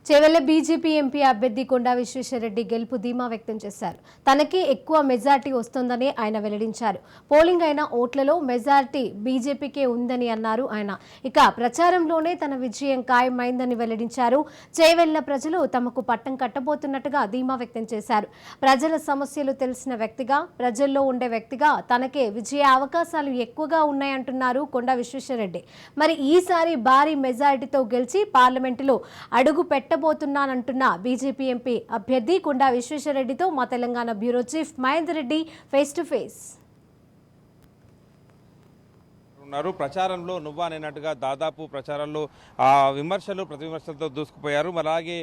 Chevella BJP MP అభ్యర్థి కొండా విశ్వేశ్వరరెడ్డి గెలుపు ధీమా వ్యక్తం చేశారు. తనకి ఎక్కువ మెజార్టీ వస్తుందని ఆయన వెల్లడించారు. పోలింగ్ అయిన ఓట్లలో మెజార్టీ బీజేపీకే ఉందని అన్నారు ఆయన. ఇక ప్రచారంలోనే తన విజయం ఖాయమైందని వెల్లడించారు. చేవెళ్ల ప్రజలు తమకు పట్టం కట్టబోతున్నట్టుగా ధీమా వ్యక్తం చేశారు. ప్రజల సమస్యలు తెలిసిన వ్యక్తిగా, ప్రజల్లో ఉండే వ్యక్తిగా తనకే విజయ అవకాశాలు ఎక్కువగా ఉన్నాయంటున్నారు కొండా విశ్వేశ్వరరెడ్డి. మరి ఈసారి భారీ మెజార్టీతో గెలిచి పార్లమెంటులో అడుగు పెట్టబోతున్నానంటున్న బీజేపీ ఎంపీ అభ్యర్థి కొండా విశ్వేశ్వరరెడ్డితో మా Telangana bureau chief Mahender Reddy face to face. ప్రచారంలో నువ్వా అనేట్టుగా దాదాపు ప్రచారంలో విమర్శలు ప్రతి విమర్శలతో దూసుకుపోయారు. మరి అలాగే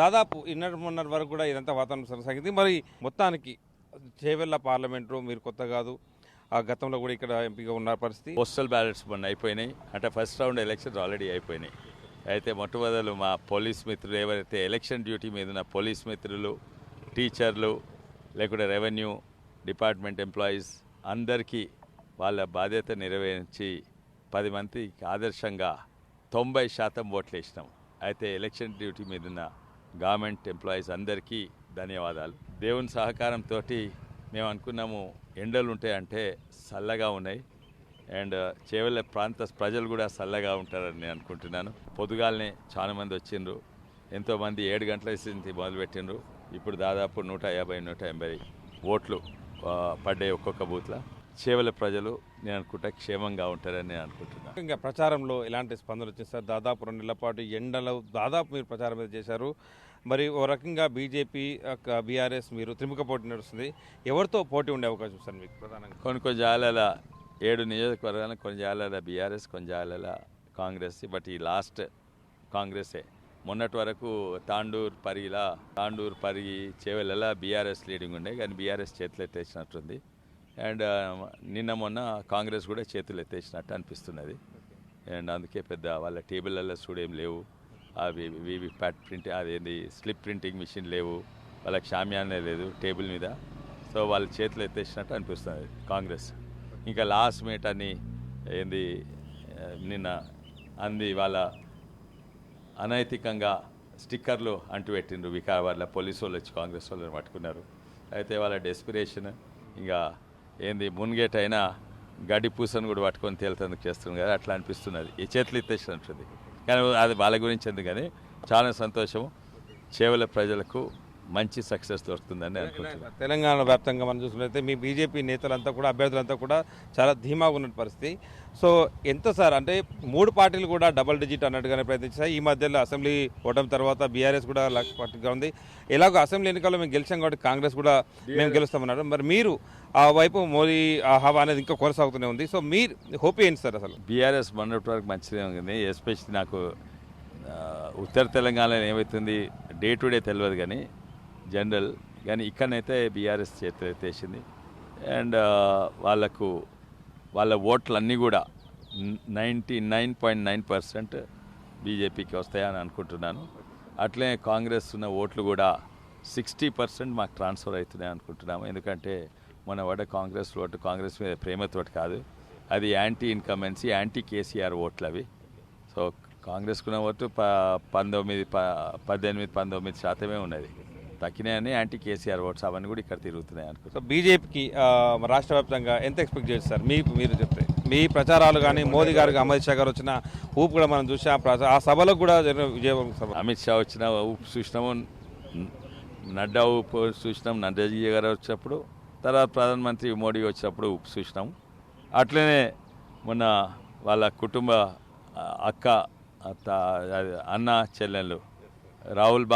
దాదాపు మొన్నటి వరకు కూడా ఇదంతా వాతావరణం కొనసాగింది. మరి మొత్తానికి చేవెళ్ల పార్లమెంటు మీరు కొత్త కాదు, గతంలో కూడా ఇక్కడ ఎంపీగా ఉన్న పరిస్థితి. పోస్టల్ బ్యాలెట్స్ మొన్న అయిపోయినాయి, అంటే ఫస్ట్ రౌండ్ ఎలక్షన్స్ ఆల్రెడీ అయిపోయినాయి. అయితే మొట్టమొదలు మా పోలీస్ మిత్రులు ఎవరైతే ఎలక్షన్ డ్యూటీ మీద ఉన్న పోలీస్ మిత్రులు, టీచర్లు, లేకుంటే రెవెన్యూ డిపార్ట్మెంట్ ఎంప్లాయీస్ అందరికీ వాళ్ళ బాధ్యత నెరవేర్చి 10 మందికి ఆదర్శంగా 90% ఓట్లు వేసినాం. అయితే ఎలక్షన్ డ్యూటీ మీద ఉన్న గవర్నమెంట్ ఎంప్లాయీస్ అందరికీ ధన్యవాదాలు. దేవుని సహకారంతో మేము అనుకున్నాము ఎండలు ఉంటాయంటే చల్లగా ఉన్నాయి, అండ్ చేవెళ్ళ ప్రాంత ప్రజలు కూడా చల్లగా ఉంటారని నేను అనుకుంటున్నాను. పొద్దుగాలనే చాలామంది వచ్చిండ్రు, ఎంతోమంది 7 గంటల నుంచి మొదలుపెట్టిండ్రు. ఇప్పుడు దాదాపు 150-180 ఓట్లు పడ్డాయి ఒక్కొక్క బూత్లో. చేవెళ్ళ ప్రజలు నేను అనుకుంటా క్షేమంగా ఉంటారని నేను అనుకుంటున్నాను. ఇంకా ప్రచారంలో ఎలాంటి స్పందన వచ్చింది సార్? దాదాపు 2 నెలల పాటు ఎండలో దాదాపు మీరు ప్రచారం మీద చేశారు. మరి ఓ రకంగా బీజేపీ బీఆర్ఎస్ మీరు త్రిముఖ పోటీ నడుస్తుంది. ఎవరితో పోటీ ఉండే అవకాశం సార్ మీకు ప్రధానంగా? కొన్ని జాగాల 7 నియోజకవర్గాలు, కొన్ని జాగాల బీఆర్ఎస్, కొన్ని జాగాల కాంగ్రెస్. బట్ ఈ లాస్ట్ కాంగ్రెసే. మొన్నటి వరకు తాండూరు పరిగి చేవెళ్ళ బీఆర్ఎస్ లీడింగ్ ఉండే, కానీ బీఆర్ఎస్ చేతులు ఎత్తేసినట్టుంది. అండ్ నిన్న మొన్న కాంగ్రెస్ కూడా చేతులు ఎత్తేసినట్టు అనిపిస్తున్నది. అండ్ అందుకే పెద్ద వాళ్ళ టేబుల్లలో చూడేం లేవు, అవి వీవీప్యాట్ ప్రింట్ అదేంది స్లిప్ ప్రింటింగ్ మిషన్ లేవు, వాళ్ళకి షామ్యానే లేదు టేబుల్ మీద. సో వాళ్ళ చేతులు ఎత్తేసినట్టు అనిపిస్తుంది కాంగ్రెస్. ఇంకా లాస్ట్ మీట్ అని ఏంది నిన్న అంది వాళ్ళ అనైతికంగా స్టిక్కర్లు అంటుపెట్టిండ్రు. వికారాబాద్లో పోలీసు వాళ్ళు వచ్చి కాంగ్రెస్ వాళ్ళని పట్టుకున్నారు. అయితే వాళ్ళ డెస్పిరేషన్ ఇంకా ఏంది మున్గేట్ అయినా గడ్డి పూసను కూడా పట్టుకొని తేలుతందుకు చేస్తుంది కదా, అట్లా అనిపిస్తున్నది. ఈ చేతులు ఎత్తేసినట్టుంది. కానీ అది వాళ్ళ గురించి ఎందుకు, కానీ చాలా సంతోషము. చేవెళ్ళ ప్రజలకు మంచి సక్సెస్ దొరుకుతుందని అనుకుంటున్నాను. తెలంగాణ వ్యాప్తంగా మనం చూసుకున్నట్లయితే మీ బీజేపీ నేతలంతా కూడా, అభ్యర్థులంతా కూడా చాలా ధీమాగా ఉన్న పరిస్థితి. సో ఎంత సార్ అంటే 3 పార్టీలు కూడా డబుల్ డిజిట్ అన్నట్టుగానే ప్రయత్నించాయి. ఈ మధ్యలో అసెంబ్లీ ఓటమి తర్వాత బీఆర్ఎస్ కూడా పార్టీగా ఉంది. ఎలాగో అసెంబ్లీ ఎన్నికల్లో మేము గెలిచాం కాబట్టి కాంగ్రెస్ కూడా మేము గెలుస్తామన్నారు. మరి మీరు ఆ వైపు మోదీ హవా అనేది ఇంకా కొనసాగుతూనే ఉంది. సో మీరు హోప్ ఏంటి సార్? అసలు బీఆర్ఎస్ మొన్నటి వరకు మంచిదే ఉంది. ఎస్పెషల్లీ నాకు ఉత్తర తెలంగాణలో ఏమవుతుంది డే టు డే తెలియదు కానీ జనరల్, కానీ ఇక్కడనైతే బీఆర్ఎస్ చేతులు ఎత్తేసింది. అండ్ వాళ్ళ ఓట్లు అన్నీ కూడా 99.9% బీజేపీకి వస్తాయని అనుకుంటున్నాను. అట్లే కాంగ్రెస్ ఉన్న ఓట్లు కూడా 60% మాకు ట్రాన్స్ఫర్ అవుతున్నాయి అనుకుంటున్నాము. ఎందుకంటే మన కాంగ్రెస్ ఓటు కాంగ్రెస్ మీద ప్రేమతోటి కాదు, అది యాంటీ ఇన్కమెన్సీ, యాంటీ కేసీఆర్ ఓట్లు అవి. సో కాంగ్రెస్కున్న ఓటు 18-19% ఉన్నది, తక్కినాయని యాంటీ కేసీఆర్ ఓట్స్ అవన్నీ కూడా ఇక్కడ తిరుగుతున్నాయి అనుకుంటా. సో బీజేపీకి రాష్ట్ర వ్యాప్తంగా ఎంత ఎక్స్పెక్ట్ చేస్తారు మీరు చెప్తే? మీ ప్రచారాలు కానీ మోదీ గారికి అమిత్ షా గారు వచ్చిన ఊపు కూడా మనం చూసాం, ఆ సభలో కూడా విజయవంతం సభ. అమిత్ షా వచ్చిన ఊపు చూసినాము, నడ్డా ఊపు చూసినాం, నడ్డాజీ గారు వచ్చినప్పుడు, తర్వాత ప్రధానమంత్రి మోడీ వచ్చినప్పుడు ఊపు చూసినాము. అట్లనే మొన్న వాళ్ళ కుటుంబ అన్న చెల్లెళ్ళు రాహుల్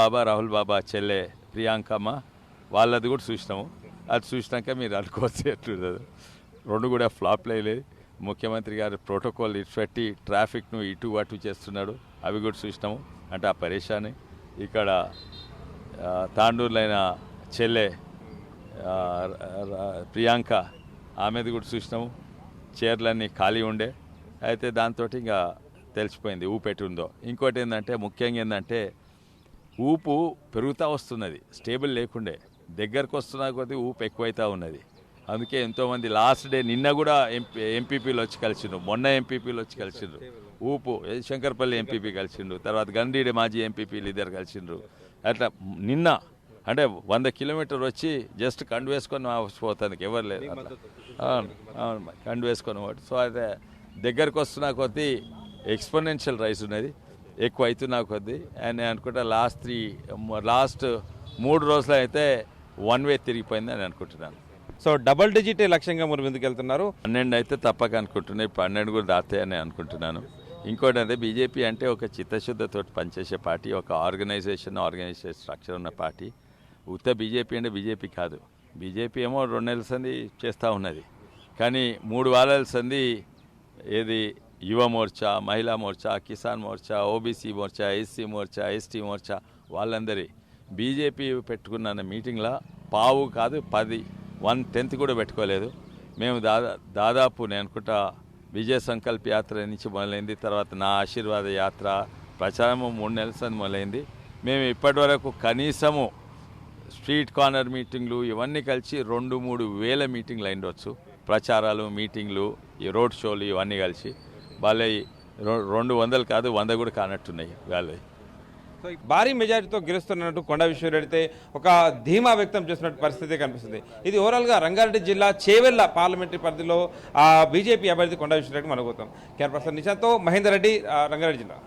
బాబా చెల్లె ప్రియాంకమ్మ వాళ్ళది కూడా చూసినాము. అది చూసినాక మీరు అనుకోవచ్చు ఎట్లుండదు. 2 కూడా ఫ్లాప్లు అయ్యలేదు. ముఖ్యమంత్రి గారు ప్రోటోకాల్ ఇటు ట్రాఫిక్ను ఇటు అటు చేస్తున్నాడు, అవి కూడా చూసినాము. అంటే ఆ పరేషాని ఇక్కడ తాండూరులో అయిన చెల్లె ప్రియాంక ఆమెది కూడా చూసినాము. చైర్లన్నీ ఖాళీ ఉండే, అయితే దాంతో ఇంకా తెలిసిపోయింది ఊపెట్టి ఉందో. ఇంకోటి ఏంటంటే ముఖ్యంగా ఏంటంటే ఊపు పెరుగుతూ వస్తున్నది, స్టేబుల్ లేకుండే దగ్గరకు వస్తున్నా కొద్దీ ఊపు ఎక్కువైతే ఉన్నది. అందుకే ఎంతోమంది లాస్ట్ డే నిన్న కూడా ఎంపీపీలు వచ్చి కలిసిండ్రు, మొన్న ఎంపీపీలు వచ్చి కలిసిండ్రు. ఊపు శంకర్పల్లి ఎంపీపీ కలిసిండ్రు, తర్వాత గండీడి మాజీ ఎంపీపీలు ఇద్దరు కలిసిండ్రు. అట్లా నిన్న అంటే 100 కిలోమీటర్ వచ్చి జస్ట్ కండు వేసుకొని పోతానికి ఎవరు లేదు అట్లా. అవును కండు వేసుకొని పోటీ. సో అయితే దగ్గరకు వస్తున్న కొద్దీ ఎక్స్పోనెన్షియల్ రైస్ ఉన్నది, ఎక్కువ అవుతున్న కొద్దీ. అండ్ నేను అనుకుంటా లాస్ట్ 3 రోజులు అయితే 1 వే తిరిగిపోయింది అని అనుకుంటున్నాను. సో డబల్ డిజిట్ లక్ష్యంగా మీరు ముందుకు వెళ్తున్నారు. 12 అయితే తప్పక అనుకుంటున్నాయి, 12 కూడా దాటాయని అనుకుంటున్నాను. ఇంకోటి అంటే బీజేపీ అంటే ఒక చిత్తశుద్ధతో పనిచేసే పార్టీ, ఒక ఆర్గనైజేషన్ స్ట్రక్చర్ ఉన్న పార్టీ. ఉత్త బీజేపీ అంటే బీజేపీ కాదు. బీజేపీ ఏమో 2 నెలల సంది చేస్తూ ఉన్నది, కానీ 3 వారాల సంది ఏది యువ మోర్చా, మహిళా Morcha, Kisan Morcha, OBC Morcha, SC Morcha, ST Morcha వాళ్ళందరి బీజేపీ పెట్టుకున్న మీటింగ్లో పావు కాదు 1/10 కూడా పెట్టుకోలేదు. మేము దాదాపు నేను అనుకుంటా విజయ సంకల్ప యాత్ర నుంచి మొదలైంది, తర్వాత నా ఆశీర్వాద యాత్ర ప్రచారము 3 నెలల సంది మొదలైంది. మేము ఇప్పటి వరకు కనీసము స్ట్రీట్ కార్నర్ మీటింగ్లు ఇవన్నీ కలిసి 2-3 వేల మీటింగ్లు అయిండొచ్చు. ప్రచారాలు, మీటింగ్లు, ఈ రోడ్ షోలు ఇవన్నీ కలిసి వాళ్ళవి 200 కాదు 100 కూడా కానట్టున్నాయి వాళ్ళవి. సో భారీ మెజారిటీతో గెలుస్తున్నట్టు కొండా విశ్వేశ్వరరెడ్డి ఒక ధీమా వ్యక్తం చేస్తున్నట్టు పరిస్థితి కనిపిస్తుంది. ఇది ఓవరాల్గా రంగారెడ్డి జిల్లా చేవెళ్ల పార్లమెంటరీ పరిధిలో బీజేపీ అభ్యర్థి కొండా విశ్వేశ్వరరెడ్డి మనగోతాం. కెమెరా పర్సన్ నిశాంత్తో మహేందర్ రెడ్డి, రంగారెడ్డి జిల్లా.